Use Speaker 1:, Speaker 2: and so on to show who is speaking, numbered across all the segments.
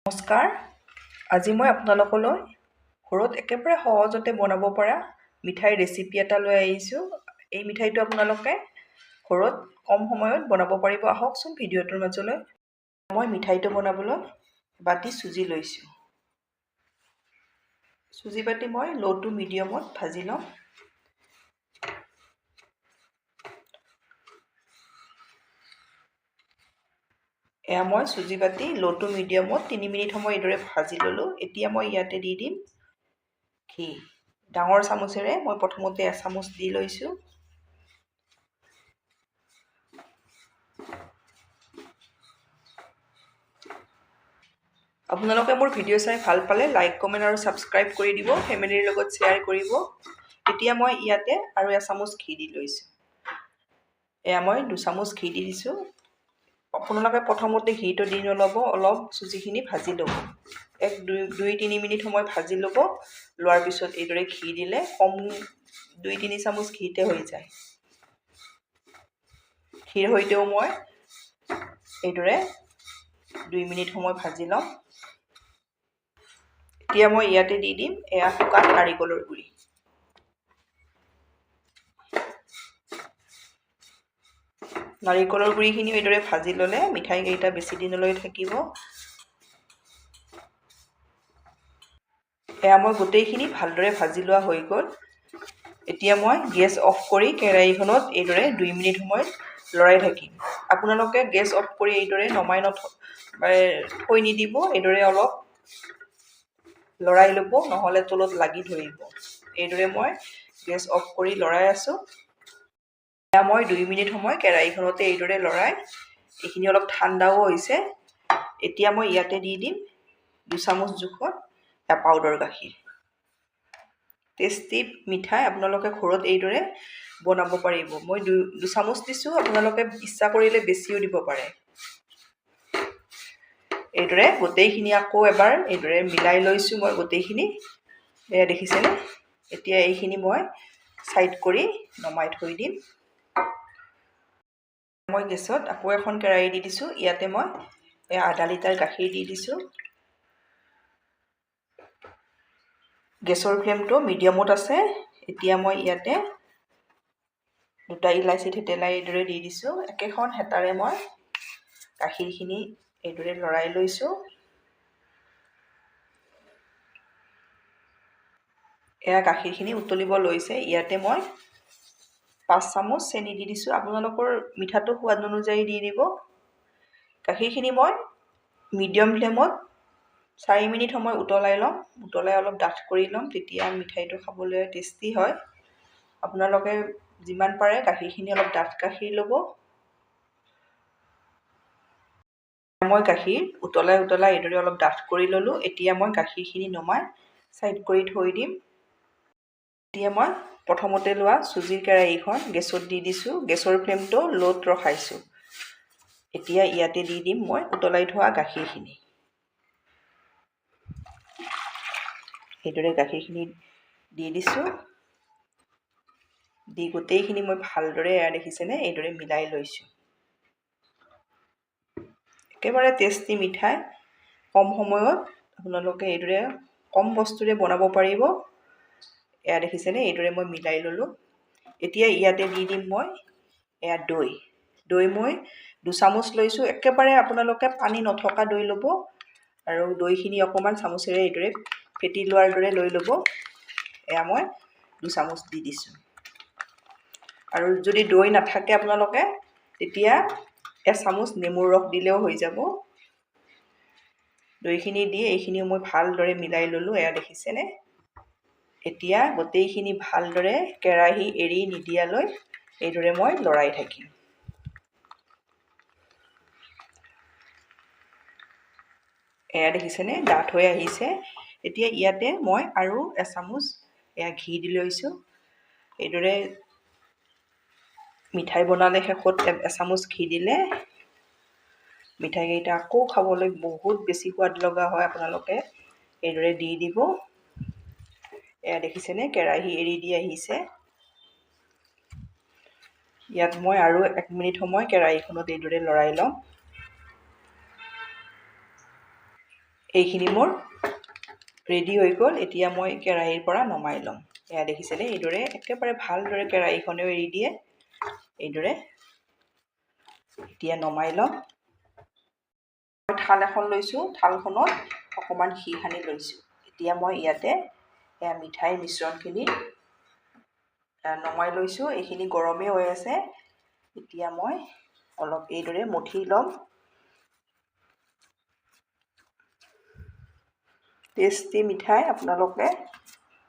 Speaker 1: নমস্কাৰ। আজি মই আপোনালোকলৈ ঘৰত একেবাৰে সহজতে বনাব পৰা মিঠাইৰ ৰেচিপি এটা লৈ আহিছোঁ। এই মিঠাইটো আপোনালোকে ঘৰত কম সময়ত বনাব পাৰিব। আহকচোন ভিডিঅ'টোৰ মাজলৈ। মই মিঠাইটো বনাবলৈ বাতি চুজি লৈছোঁ। চুজি বাতি মই ল' টু মিডিয়ামত ভাজি ল'ম। এয়া মই চুজি বাতি ল' টু মিডিয়ামত 3 মিনিট সময় এইদৰে ভাজি ল'লোঁ। এতিয়া মই ইয়াতে দি দিম ঘি। ডাঙৰ চামুচেৰে মই প্ৰথমতে এচামুচ দি লৈছোঁ। আপোনালোকে মোৰ ভিডিঅ' চাই ভাল পালে লাইক, কমেণ্ট আৰু ছাবস্ক্ৰাইব কৰি দিব। ফেমিলিৰ লগত শ্বেয়াৰ কৰিব। এতিয়া মই ইয়াতে আৰু এচামুচ ঘি দি লৈছোঁ। এয়া মই 2 চামুচ ঘি দি দিছোঁ। আপোনালোকে প্ৰথমতে ঘিটো দি নল'ব, অলপ চুজিখিনি ভাজি ল'ব। 2-3 মিনিট সময় ভাজি ল'ব। লোৱাৰ পিছত এইদৰে ঘি দিলে কম 2-3 চামুচ ঘিতে হৈ যায়। ঘিৰ সৈতেও মই এইদৰে 2 মিনিট সময় ভাজি ল'ম। এতিয়া মই ইয়াতে দি দিম এয়া শুকান নাৰিকলৰ গুড়ি। নাৰিকলৰ গুড়িখিনি এইদৰে ভাজি ল'লে মিঠাইকেইটা বেছি দিনলৈ থাকিব। এয়া মই গোটেইখিনি ভালদৰে ভাজি লোৱা হৈ গ'ল। এতিয়া মই গেছ অফ কৰি কেৰাহীখনত এইদৰে 2 মিনিট সময় লৰাই থাকিম। আপোনালোকে গেছ অফ কৰি এইদৰে নমাই থৈ নিদিব। এইদৰে অলপ লৰাই ল'ব, নহ'লে তলত লাগি ধৰিব। এইদৰে মই গেছ অফ কৰি লৰাই আছোঁ। এয়া মই 2 মিনিট সময় কেৰাহীখনতে এইদৰে লৰাই এইখিনি অলপ ঠাণ্ডাও হৈছে। এতিয়া মই ইয়াতে দি দিম 2 চামুচ জোখত পাউডাৰ গাখীৰ। টেষ্টি মিঠাই আপোনালোকে ঘৰত এইদৰে বনাব পাৰিব। মই 2 চামুচ দিছোঁ, আপোনালোকে ইচ্ছা কৰিলে বেছিও দিব পাৰে। এইদৰে গোটেইখিনি আকৌ এবাৰ এইদৰে মিলাই লৈছোঁ মই গোটেইখিনি। এয়া দেখিছেনে? এতিয়া এইখিনি মই ছাইড কৰি নমাই থৈ দিম। মই গেছত আকৌ এখন কেৰাহী দি দিছোঁ। ইয়াতে মই আধা লিটাৰ গাখীৰ দি দিছোঁ। গেছৰ ফ্লেমটো মিডিয়ামত আছে। এতিয়া মই ইয়াতে 2টা ইলাচি থেতেলাই এইদৰে দি দিছোঁ। একেখন হেতাৰে মই গাখীৰখিনি এইদৰে লৰাই লৈছোঁ। এয়া গাখীৰখিনি উতলিব লৈছে। ইয়াতে মই 5 চামুচ চেনি দি দিছোঁ। আপোনালোকৰ মিঠাটো সোৱাদ অনুযায়ী দি দিব। গাখীৰখিনি মই মিডিয়াম ফ্লেমত 4 মিনিট সময় উতলাই ল'ম। উতলাই অলপ ডাঠ কৰি ল'ম, তেতিয়া মিঠাইটো খাবলৈ টেষ্টি হয়। আপোনালোকে যিমান পাৰে গাখীৰখিনি অলপ ডাঠ গাখীৰ ল'ব। মই গাখীৰ উতলাই এইদৰে অলপ ডাঠ কৰি ল'লোঁ। এতিয়া মই গাখীৰখিনি নমাই ছাইড কৰি থৈ দিম। এতিয়া মই প্ৰথমতে লোৱা চুজিৰ কেৰাহীখন গেছত দি দিছোঁ। গেছৰ ফ্লেমটো ল'ত ৰখাইছোঁ। এতিয়া ইয়াতে দি দিম মই উতলাই থোৱা গাখীৰখিনি। এইদৰে গাখীৰখিনি দি দিছোঁ। দি গোটেইখিনি মই ভালদৰে এয়া দেখিছেনে এইদৰে মিলাই লৈছোঁ। একেবাৰে টেষ্টি মিঠাই। কম সময়ত আপোনালোকে এইদৰে কম বস্তুৰে বনাব পাৰিব। এয়া দেখিছেনে এইদৰে মই মিলাই ল'লোঁ। এতিয়া ইয়াতে দি দিম মই এয়া দৈ। দৈ মই 2 চামুচ লৈছোঁ। একেবাৰে আপোনালোকে পানী নথকা দৈ ল'ব আৰু দৈখিনি অকণমান চামুচেৰে এইদৰে ফেটি লোৱাৰ দৰে লৈ ল'ব। এয়া মই 2 চামুচ দি দিছোঁ। আৰু যদি দৈ নাথাকে আপোনালোকে তেতিয়া এচামুচ নেমুৰ ৰস দিলেও হৈ যাব। দৈখিনি দি এইখিনিও মই ভালদৰে মিলাই ল'লোঁ। এয়া দেখিছেনে? এতিয়া গোটেইখিনি ভালদৰে কেৰাহী এৰি নিদিয়ালৈ এইদৰে মই লৰাই থাকিম। এয়া দেখিছেনে ডাঠ হৈ আহিছে। এতিয়া ইয়াতে মই আৰু এচামুচ এয়া ঘি দি লৈছোঁ। এইদৰে মিঠাই বনালে শেষত এচামুচ ঘি দিলে মিঠাইকেইটা আকৌ খাবলৈ বহুত বেছি সোৱাদ লগা হয়। আপোনালোকে এইদৰে দি দিব। এয়া দেখিছেনে কেৰাহী এৰি দি আহিছে। ইয়াত মই আৰু 1 মিনিট সময় কেৰাহীখনত এইদৰে লৰাই ল'ম। এইখিনি মোৰ ৰেডি হৈ গ'ল। এতিয়া মই কেৰাহীৰ পৰা নমাই ল'ম। এয়া দেখিছেনে, এইদৰে একেবাৰে ভালদৰে কেৰাহীখনেও এৰি দিয়ে। এইদৰে এতিয়া নমাই ল'ম। থাল এখন লৈছোঁ, থালখনত অকণমান ঘি সানি লৈছোঁ। এতিয়া মই ইয়াতে এয়া মিঠাইৰ মিশ্ৰণখিনি নমাই লৈছোঁ। এইখিনি গৰমেই হৈ আছে। এতিয়া মই অলপ এইদৰে মঠি ল'ম। টেষ্টি মিঠাই আপোনালোকে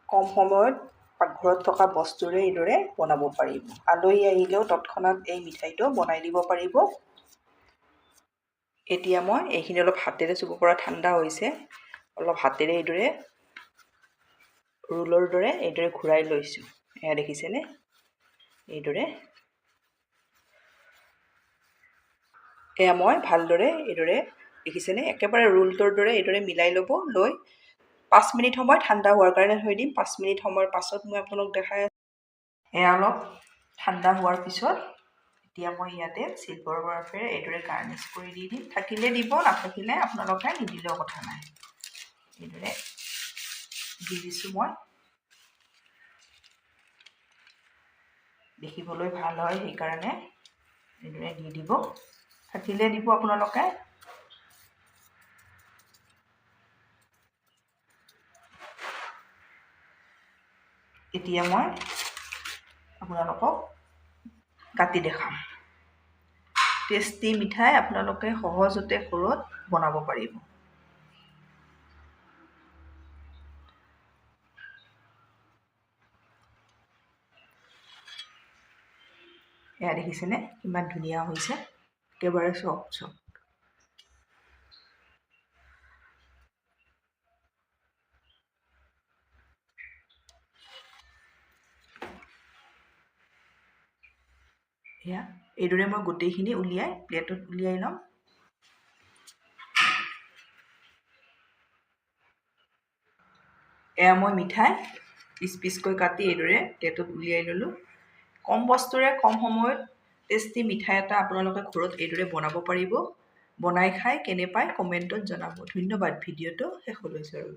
Speaker 1: কম সময়ত পাকঘৰত থকা বস্তুৰে এইদৰে বনাব পাৰিব। আলহী আহিলেও তৎক্ষণাত এই মিঠাইটো বনাই দিব পাৰিব। এতিয়া মই এইখিনি অলপ হাতেৰে চুব পৰা ঠাণ্ডা হৈছে। অলপ হাতেৰে এইদৰে ৰোলৰ দৰে এইদৰে ঘূৰাই লৈছোঁ। এয়া দেখিছেনে, এইদৰে এয়া মই ভালদৰে এইদৰে দেখিছেনে, একেবাৰে ৰোলটোৰ দৰে এইদৰে মিলাই ল'ব। লৈ 5 মিনিট সময় ঠাণ্ডা হোৱাৰ কাৰণে থৈ দিম। 5 মিনিট সময়ৰ পাছত মই আপোনালোক দেখাই আছোঁ। এয়া অলপ ঠাণ্ডা হোৱাৰ পিছত এতিয়া মই ইয়াতে চিলভাৰ বাৰ্ফেৰে এইদৰে গাৰ্নিছ কৰি দি দিম। থাকিলে দিব, নাথাকিলে আপোনালোকে নিদিলেও কথা নাই। এইদৰে দি দিছোঁ মই। দেখিবলৈ ভাল হয় সেইকাৰণে এইদৰে দি দিব। থাকিলে দিব আপোনালোকে। এতিয়া মই আপোনালোকক কাটি দেখাম। টেষ্টি মিঠাই আপোনালোকে সহজতে ঘৰত বনাব পাৰিব। এয়া দেখিছেনে কিমান ধুনীয়া হৈছে, একেবাৰে চফ্ট। এয়া এইদৰে মই গোটেইখিনি উলিয়াই প্লেটত উলিয়াই ল'ম। এয়া মই মিঠাই পিচ পিচকৈ কাটি এইদৰে প্লেটত উলিয়াই ল'লোঁ। কম বস্তুৰে কম সময়ত টেষ্টি মিঠাই এটা আপোনালোকে ঘৰত এইদৰে বনাব পাৰিব। বনাই খাই কেনে পায় কমেণ্টত জনাব। ধন্যবাদ ভিডিঅ'টো শেষলৈ চাওক।